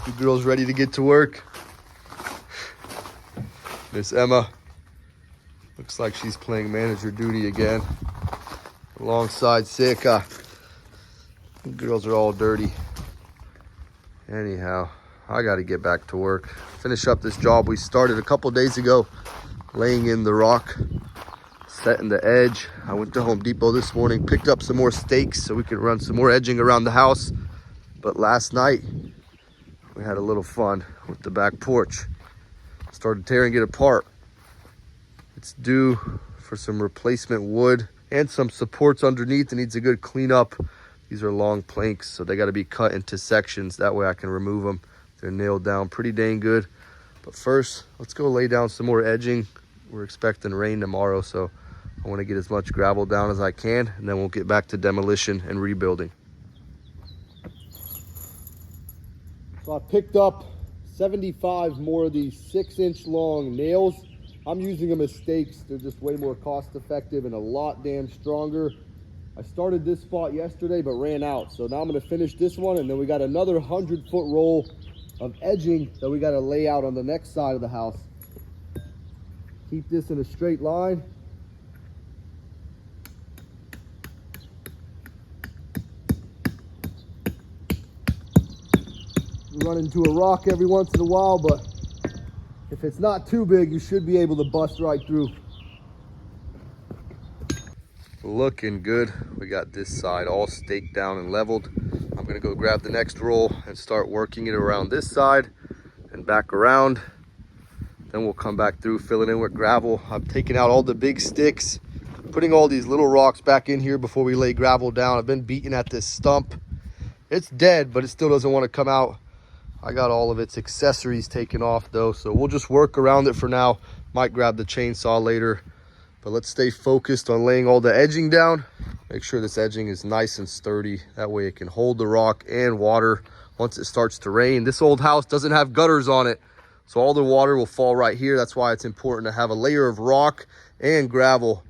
You girls ready to get to work? Miss Emma looks like she's playing manager duty again alongside Sika. You girls are all dirty. Anyhow, I got to get back to work. Finish up this job we started a couple days ago, laying in the rock, setting the edge. I went to Home Depot this morning, picked up some more stakes so we could run some more edging around the house. But last night, we had a little fun with the back porch. Started tearing it apart. It's due for some replacement wood and some supports underneath. It needs a good cleanup. These are long planks, so they got to be cut into sections. That way I can remove them. They're nailed down pretty dang good. But first, let's go lay down some more edging. We're expecting rain tomorrow, so I want to get as much gravel down as I can, and then we'll get back to demolition and rebuilding. So I picked up 75 more of these 6-inch long nails. I'm using them as stakes. They're just way more cost effective and a lot damn stronger. I started this spot yesterday but ran out, so now I'm going to finish this one, and then we got another 100-foot roll of edging that we got to lay out on the next side of the house. Keep this in a straight line. You run into a rock every once in a while, but if it's not too big, you should be able to bust right through. Looking good. We got this side all staked down and leveled. I'm gonna go grab the next roll and start working it around this side and back around. Then we'll come back through, filling in with gravel. I've taken out all the big sticks, putting all these little rocks back in here before we lay gravel down. I've been beating at this stump. It's dead, but it still doesn't want to come out. I got all of its accessories taken off though, so we'll just work around it for now. Might grab the chainsaw later, but let's stay focused on laying all the edging down. Make sure this edging is nice and sturdy. That way it can hold the rock and water once it starts to rain. This old house doesn't have gutters on it, so all the water will fall right here. That's why it's important to have a layer of rock and gravel.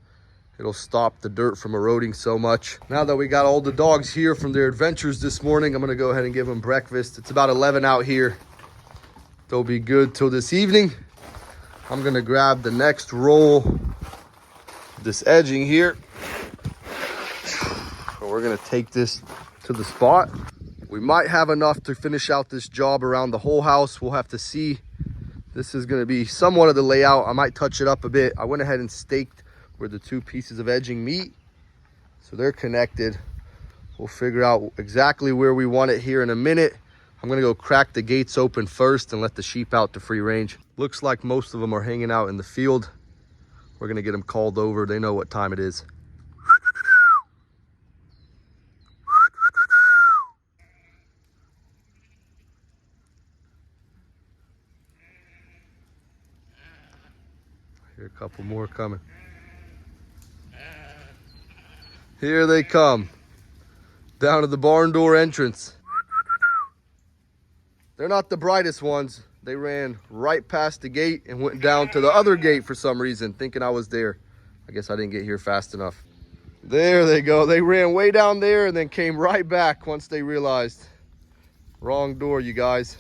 It'll stop the dirt from eroding so much. Now that we got all the dogs here from their adventures this morning, I'm gonna go ahead and give them breakfast. It's about 11 out here. They'll be good till this evening. I'm gonna grab the next roll of this edging here. So we're gonna take this to the spot. We might have enough to finish out this job around the whole house. We'll have to see. This is gonna be somewhat of the layout. I might touch it up a bit. I went ahead and staked where the two pieces of edging meet, so they're connected. We'll figure out exactly where we want it here in a minute. I'm gonna go crack the gates open first and let the sheep out to free range. Looks like most of them are hanging out in the field. We're gonna get them called over. They know what time it is. Here, a couple more coming. Here they come, down to the barn door entrance. They're not the brightest ones. They ran right past the gate and went down to the other gate for some reason, thinking I was there. I guess I didn't get here fast enough. There they go. They ran way down there and then came right back once they realized. Wrong door, you guys.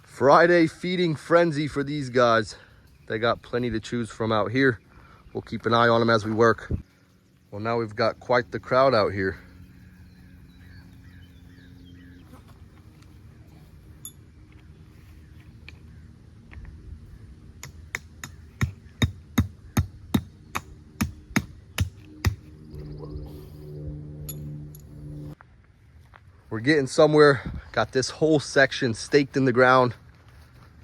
Friday feeding frenzy for these guys. They got plenty to choose from out here. We'll keep an eye on them as we work. Well, now we've got quite the crowd out here. We're getting somewhere. Got this whole section staked in the ground.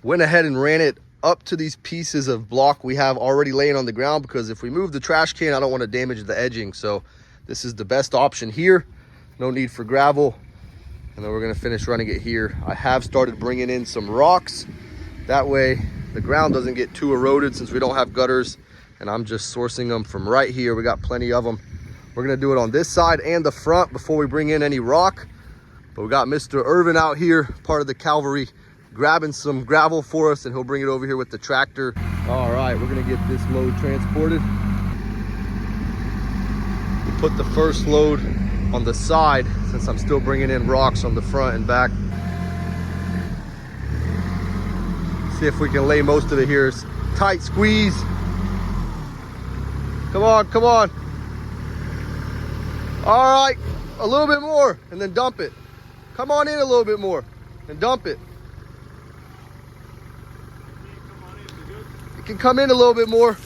Went ahead and ran it up to these pieces of block we have already laying on the ground, because if we move the trash can, I don't want to damage the edging. So this is the best option here. No need for gravel. And then we're going to finish running it here. I have started bringing in some rocks. That way the ground doesn't get too eroded since we don't have gutters. And I'm just sourcing them from right here. We got plenty of them. We're going to do it on this side and the front before we bring in any rock. But we got Mr. Irvin out here, part of the cavalry, grabbing some gravel for us, and he'll bring it over here with the tractor. All right, we're gonna get this load transported. put the first load on the side since I'm still bringing in rocks on the front and back. See if we can lay most of it here. Tight squeeze. Come on, come on. All right, a little bit more and then dump it. Come on in a little bit more and dump it. It can come in a little bit more.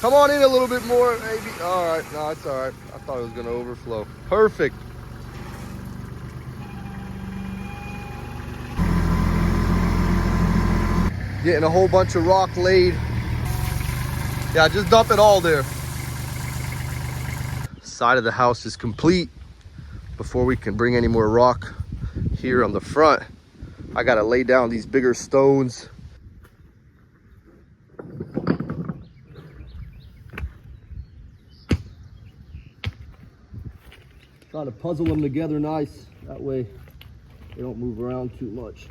Come on in a little bit more, maybe. All right, no, it's all right. I thought it was gonna overflow. Perfect. Getting a whole bunch of rock laid. Yeah, just dump it all there. Side of the house is complete. Before we can bring any more rock here on the front, I gotta lay down these bigger stones. Try to puzzle them together nice. That way they don't move around too much.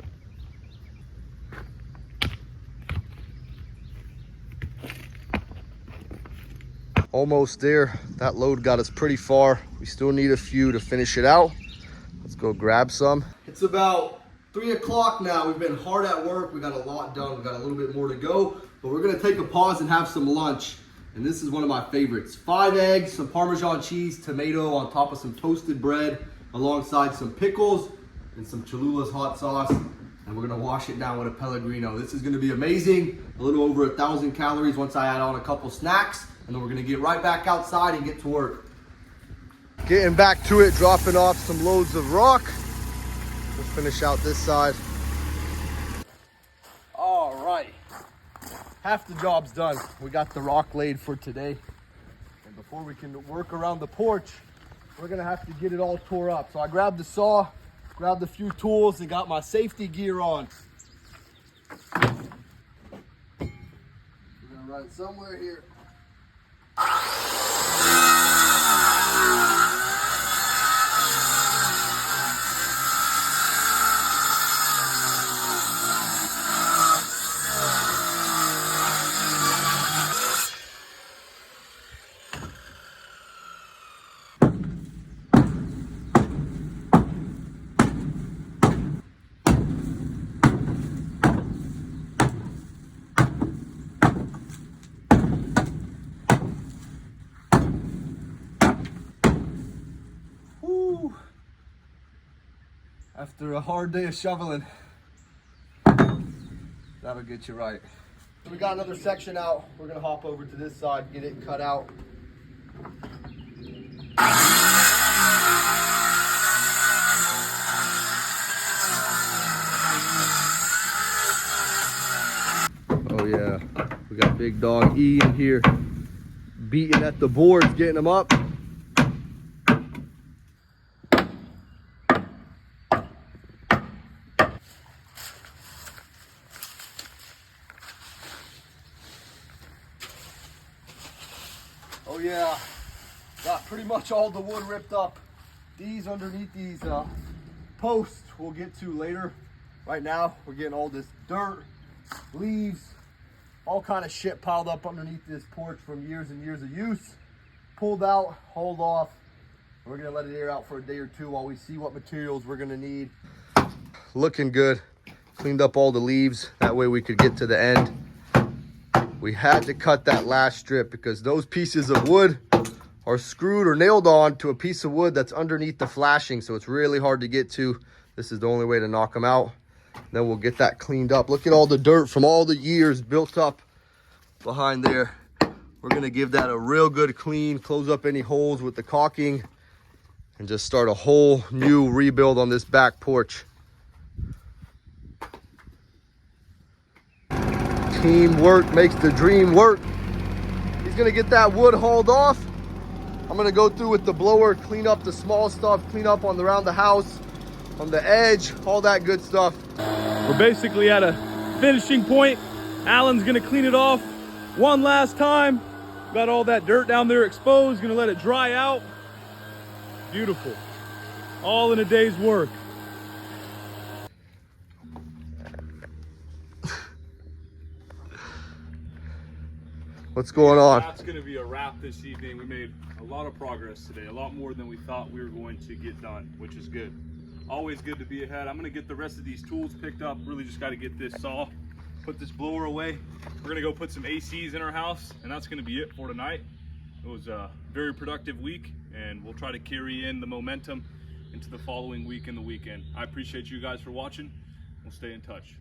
Almost there. That load got us pretty far. We still need a few to finish it out. Let's go grab some. It's about 3 o'clock now. We've been hard at work. We got a lot done. We got a little bit more to go, but we're gonna take a pause and have some lunch. And this is one of my favorites. 5 eggs, some Parmesan cheese, tomato on top of some toasted bread, alongside some pickles and some Cholula's hot sauce. And we're gonna wash it down with a Pellegrino. This is gonna be amazing. A little over 1,000 calories once I add on a couple snacks. And then we're gonna get right back outside and get to work. Getting back to it, dropping off some loads of rock. We'll finish out this side. All right. Half the job's done. We got the rock laid for today. And before we can work around the porch, we're gonna have to get it all tore up. So I grabbed the saw, grabbed a few tools, and got my safety gear on. We're gonna run it somewhere here. After a hard day of shoveling, that'll get you right. We got another section out. We're gonna hop over to this side, get it cut out. Oh yeah, we got big dog E in here, beating at the boards, getting them up. Oh yeah, got pretty much all the wood ripped up. These underneath these posts we'll get to later. Right now we're getting all this dirt, leaves, all kind of shit piled up underneath this porch from years and years of use. Pulled out, hauled off. We're gonna let it air out for a day or two while we see what materials we're gonna need. Looking good. Cleaned up all the leaves. That way we could get to the end. We had to cut that last strip because those pieces of wood are screwed or nailed on to a piece of wood that's underneath the flashing, so it's really hard to get to. This is the only way to knock them out. Then we'll get that cleaned up. Look at all the dirt from all the years built up behind there. We're gonna give that a real good clean, close up any holes with the caulking, and just start a whole new rebuild on this back porch. Teamwork makes the dream work. He's gonna get that wood hauled off. I'm gonna go through with the blower, clean up the small stuff, clean up on around the house, on the edge, all that good stuff. We're basically at a finishing point. Alan's gonna clean it off one last time. Got all that dirt down there exposed, gonna let it dry out. Beautiful. All in a day's work. What's going on? That's gonna be a wrap this evening. We made a lot of progress today, a lot more than we thought we were going to get done, which is good. Always good to be ahead. I'm gonna get the rest of these tools picked up. Really just gotta get this saw, put this blower away. We're gonna go put some ACs in our house, and that's gonna be it for tonight. It was a very productive week, and we'll try to carry in the momentum into the following week and the weekend. I appreciate you guys for watching. We'll stay in touch.